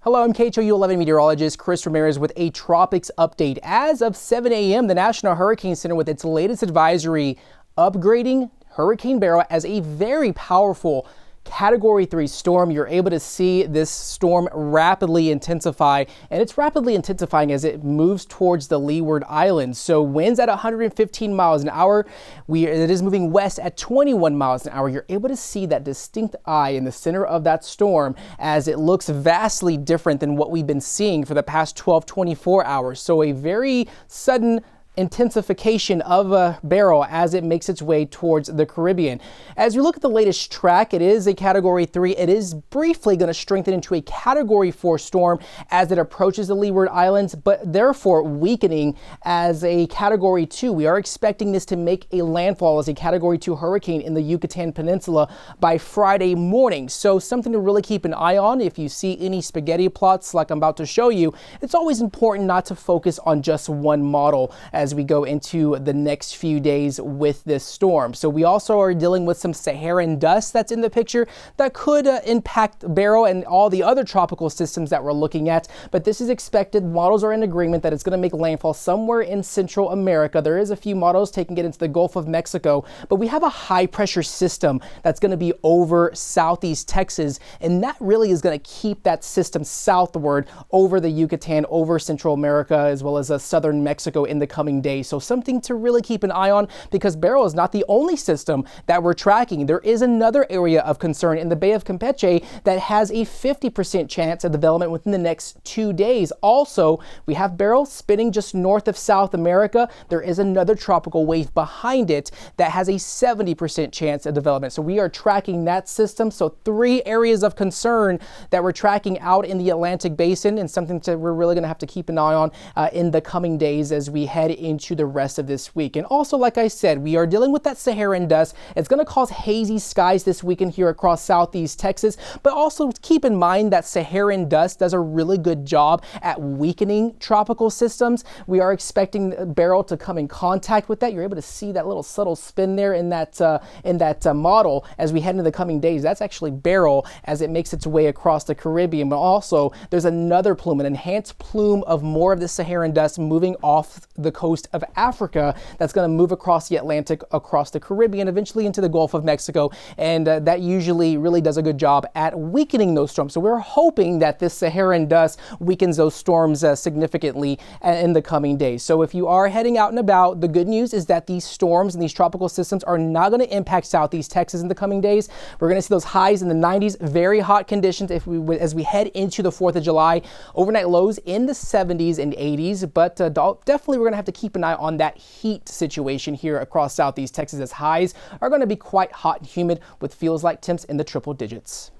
Hello, I'm KHOU 11 meteorologist Chris Ramirez with a Tropics update. As of 7 a.m., the National Hurricane Center with its latest advisory upgrading Hurricane Beryl as a very powerful Category 3 storm. You're able to see this storm rapidly intensify, and it's rapidly intensifying as it moves towards the Leeward Islands. So winds at 115 miles an hour. It is moving west at 21 miles an hour. You're able to see that distinct eye in the center of that storm as it looks vastly different than what we've been seeing for the past 24 hours. So a very sudden intensification of a Beryl as it makes its way towards the Caribbean. As you look at the latest track, it is a Category 3. It is briefly going to strengthen into a Category 4 storm as it approaches the Leeward Islands, but therefore weakening as a Category 2. We are expecting this to make a landfall as a Category 2 hurricane in the Yucatan Peninsula by Friday morning. So something to really keep an eye on. If you see any spaghetti plots like I'm about to show you, it's always important not to focus on just one model as we go into the next few days with this storm. So we also are dealing with some Saharan dust that's in the picture that could impact Beryl and all the other tropical systems that we're looking at. But this is expected. Models are in agreement that it's going to make landfall somewhere in Central America. There is a few models taking it into the Gulf of Mexico, but we have a high pressure system that's going to be over southeast Texas, and that really is going to keep that system southward over the Yucatan, over Central America, as well as southern Mexico in the coming days. So something to really keep an eye on, because Beryl is not the only system that we're tracking. There is another area of concern in the Bay of Campeche that has a 50% chance of development within the next 2 days. Also, we have Beryl spinning just north of South America. There is another tropical wave behind it that has a 70% chance of development. So we are tracking that system. So 3 areas of concern that we're tracking out in the Atlantic Basin, and something that we're really going to have to keep an eye on in the coming days as we head into the rest of this week. And also, like I said, we are dealing with that Saharan dust. It's going to cause hazy skies this weekend here across southeast Texas, but also keep in mind that Saharan dust does a really good job at weakening tropical systems. We are expecting Beryl to come in contact with that. You're able to see that little subtle spin there in that model as we head into the coming days. That's actually Beryl as it makes its way across the Caribbean. But also, there's another plume, an enhanced plume of more of the Saharan dust moving off the coast of Africa that's going to move across the Atlantic, across the Caribbean, eventually into the Gulf of Mexico, and that usually really does a good job at weakening those storms. So we're hoping that this Saharan dust weakens those storms significantly in the coming days. So if you are heading out and about, the good news is that these storms and these tropical systems are not going to impact southeast Texas in the coming days. We're going to see those highs in the 90s, very hot conditions as we head into the 4th of July. Overnight lows in the 70s and 80s, but definitely we're going to have to keep an eye on that heat situation here across southeast Texas, as highs are going to be quite hot and humid with feels like temps in the triple digits.